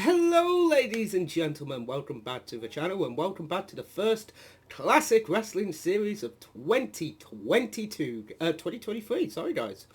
Hello ladies and gentlemen, welcome back to the channel and welcome back to the first classic wrestling series of 2023, sorry guys.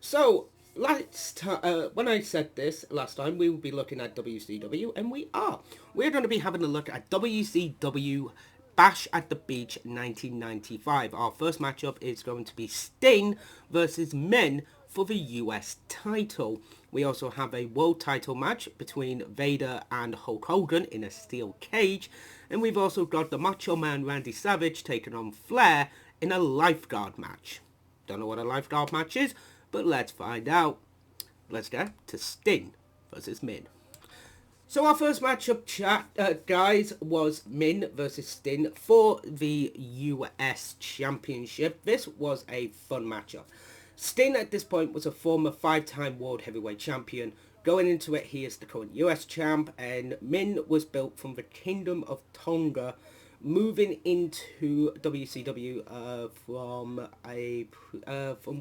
So, when I said this last time, we will be looking at WCW, and we are. We're going to be having a look at WCW Bash at the Beach 1995. Our first matchup is going to be Sting versus Men for the US title. We also have a world title match between Vader and Hulk Hogan in a steel cage. And we've also got the Macho Man Randy Savage taking on Flair in a lifeguard match. Don't know what a lifeguard match is, but let's find out. Let's get to Sting versus Min. So our first matchup, guys, was Min versus Sting for the US Championship. This was a fun matchup. Sting at this point was a former 5-time World Heavyweight Champion. Going into it, he is the current US Champ, and Min was built from the Kingdom of Tonga, moving into WCW from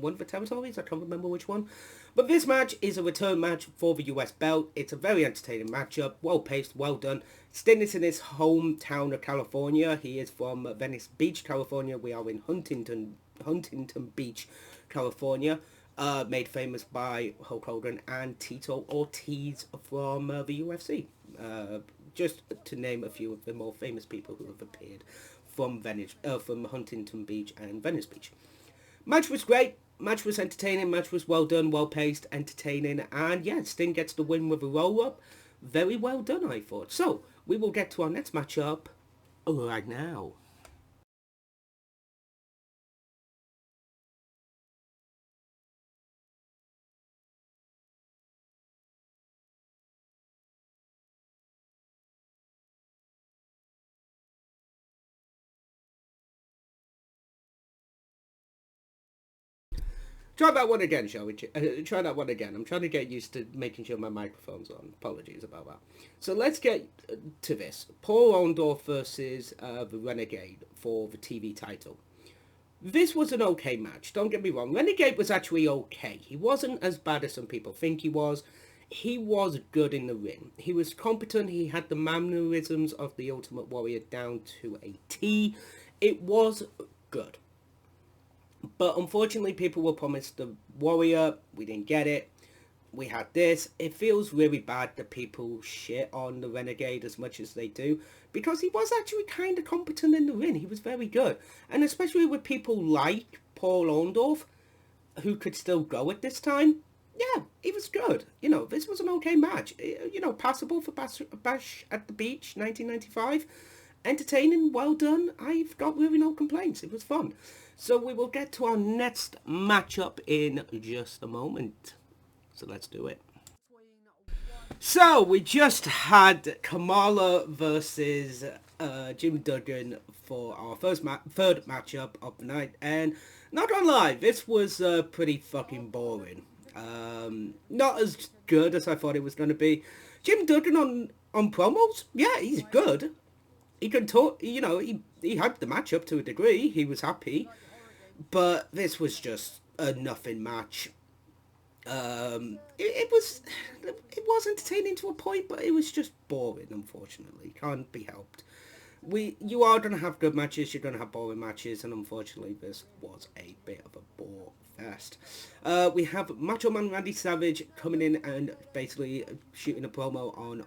one of the territories. I can't remember which one. But this match is a return match for the US belt. It's a very entertaining matchup, well paced, well done. Sting is in his hometown of California. He is from Venice Beach, California. We are in Huntington Beach, California. Made famous by Hulk Hogan and Tito Ortiz from the UFC. Just to name a few of the more famous people who have appeared from Huntington Beach and Venice Beach. Match was great. Match was entertaining. Match was well done, well paced, entertaining, and yeah, Sting gets the win with a roll up. Very well done, I thought. So we will get to our next matchup right now. Try that one again, shall we? Try that one again. I'm trying to get used to making sure my microphone's on. Apologies about that. So let's get to this. Paul Orndorff versus the Renegade for the TV title. This was an okay match. Don't get me wrong. Renegade was actually okay. He wasn't as bad as some people think he was. He was good in the ring. He was competent. He had the mannerisms of the Ultimate Warrior down to a T. It was good. But unfortunately, people were promised the Warrior. We didn't get it. We had this. It feels really bad that people shit on the Renegade as much as they do, because he was actually kind of competent in the ring. He was very good. And especially with people like Paul Orndorff, who could still go at this time, yeah, he was good. You know, this was an okay match. You know, passable for Bash at the Beach 1995. Entertaining, well done. I've got really no complaints. It was fun. So we will get to our next matchup in just a moment. So let's do it. So we just had Kamala versus Jim Duggan for our third matchup of the night. And not gonna lie, this was pretty fucking boring. Not as good as I thought it was going to be. Jim Duggan on promos, yeah, he's good. He can talk, you know, he hyped the match up to a degree. He was happy. But this was just a nothing match. It was entertaining to a point, but it was just boring, unfortunately. Can't be helped. You are going to have good matches, you're going to have boring matches, and unfortunately this was a bit of a bore fest. We have Macho Man Randy Savage coming in and basically shooting a promo on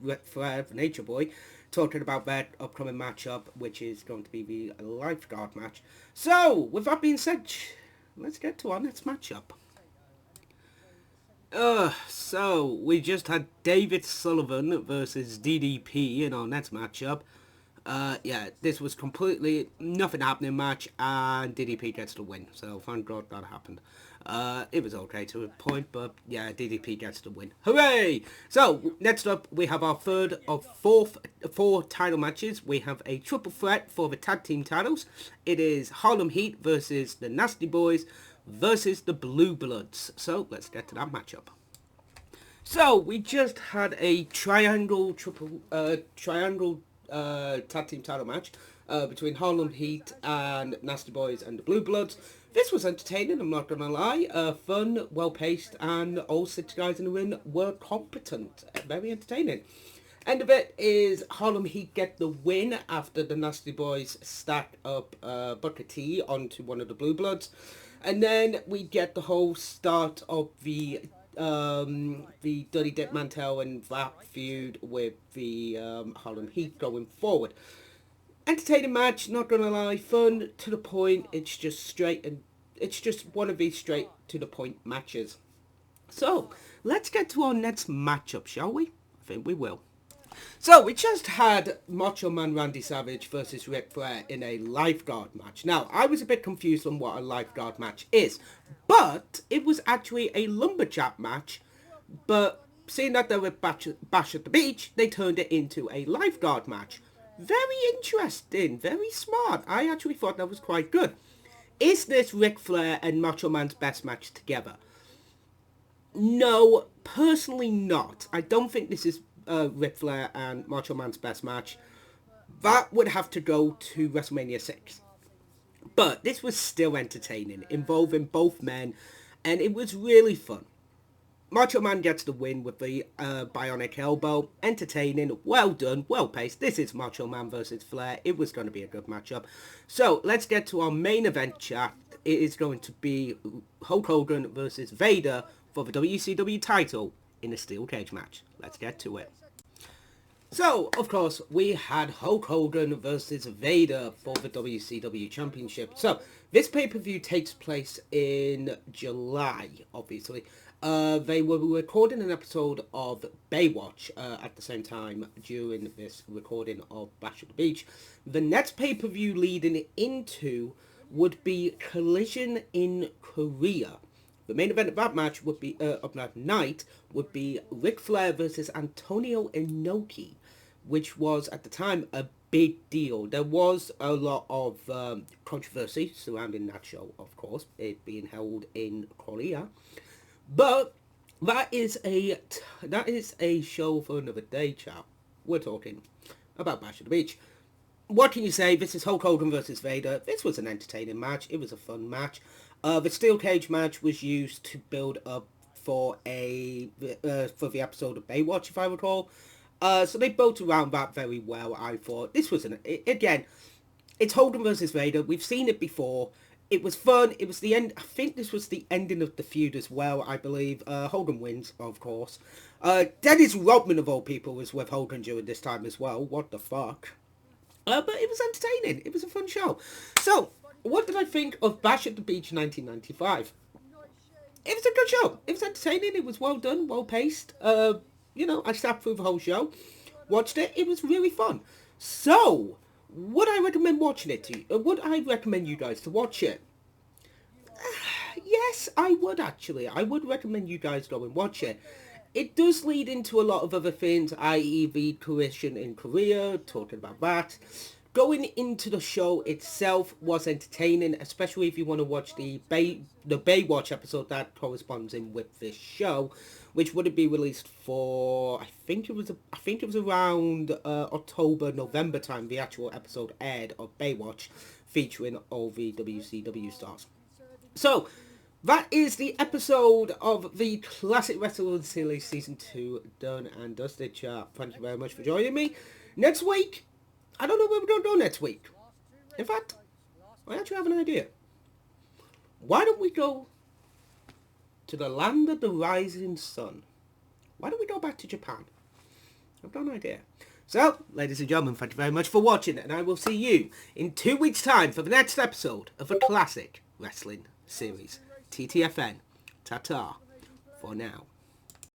Ric Flair, the Nature Boy, talking about their upcoming matchup, which is going to be the lifeguard match. So, with that being said, let's get to our next matchup. So we just had David Sullivan versus DDP in our next matchup. Yeah, this was completely nothing happening match, and DDP gets the win. So thank God that happened. It was okay to a point, but yeah, DDP gets the win. Hooray! So next up, we have our third of four title matches. We have a triple threat for the tag team titles. It is Harlem Heat versus the Nasty Boys versus the Blue Bloods. So let's get to that matchup. So we just had a triangle tag team title match between Harlem Heat and Nasty Boys and the Blue Bloods This was entertaining, I'm not gonna lie. Fun, well paced, and all 6 guys in the ring were competent. Very entertaining. End of it is Harlem Heat get the win after the Nasty Boys stack up Booker T onto one of the Blue Bloods. And then we get the whole start of the Dirty Dick Mantel and that feud with the Harlem Heat going forward. Entertaining match, not gonna lie, fun, to the point, it's just it's just one of these straight to the point matches. So, let's get to our next matchup, shall we? I think we will. So, we just had Macho Man Randy Savage versus Ric Flair in a lifeguard match. Now, I was a bit confused on what a lifeguard match is, but it was actually a lumberjack match, but seeing that they were Bash at the Beach, they turned it into a lifeguard match. Very interesting, very smart. I actually thought that was quite good. Is this Ric Flair and Macho Man's best match together? No, personally not. I don't think this is Ric Flair and Macho Man's best match. That would have to go to WrestleMania 6. But this was still entertaining, involving both men, and it was really fun. Macho Man gets the win with the bionic elbow. Entertaining, well done, well paced. This is Macho Man versus Flair. It was going to be a good matchup. So, let's get to our main event chat. It is going to be Hulk Hogan versus Vader for the WCW title in a steel cage match. Let's get to it. So, of course, we had Hulk Hogan versus Vader for the WCW Championship. So, this pay-per-view takes place in July, obviously. They were recording an episode of Baywatch at the same time during this recording of Bash at the Beach. The next pay-per-view leading into would be Collision in Korea. The main event of that match would be of that night would be Ric Flair versus Antonio Inoki, which was at the time a big deal. There was a lot of controversy surrounding that show, of course, it being held in Korea. But that is a show for another day, chap. We're talking about Bash at the Beach. What can you say? This is Hulk Hogan versus Vader. This was an entertaining match. It was a fun match. The steel cage match was used to build up for the episode of Baywatch, if I recall. So they built around that very well, I thought. This was again, it's Hogan versus Vader. We've seen it before. It was fun. It was the end. I think this was the ending of the feud as well, I believe. Hogan wins, of course. Dennis Rodman, of all people, was with Hogan during this time as well. What the fuck? But it was entertaining. It was a fun show. So, what did I think of Bash at the Beach 1995? It was a good show. It was entertaining. It was well done, well paced. I sat through the whole show, watched it. It was really fun. So, would I recommend watching it to you? Would I recommend you guys to watch it? Yes, I would actually. I would recommend you guys go and watch it. It does lead into a lot of other things, i.e. the collision in Korea, talking about that. Going into the show itself was entertaining, especially if you want to watch the Baywatch episode that corresponds in with this show, which would be released for I think it was around October, November time. The actual episode aired of Baywatch, featuring all the WCW stars. So that is the episode of the Classic Wrestling Series Season 2 done and dusted, chat. Thank you very much for joining me. Next week, I don't know where we're going to go next week. In fact, I actually have an idea. Why don't we go to the land of the rising sun? Why don't we go back to Japan? I've got an idea. So, ladies and gentlemen, thank you very much for watching, and I will see you in 2 weeks' time for the next episode of the Classic Wrestling Series. TTFN. Ta-ta. For now.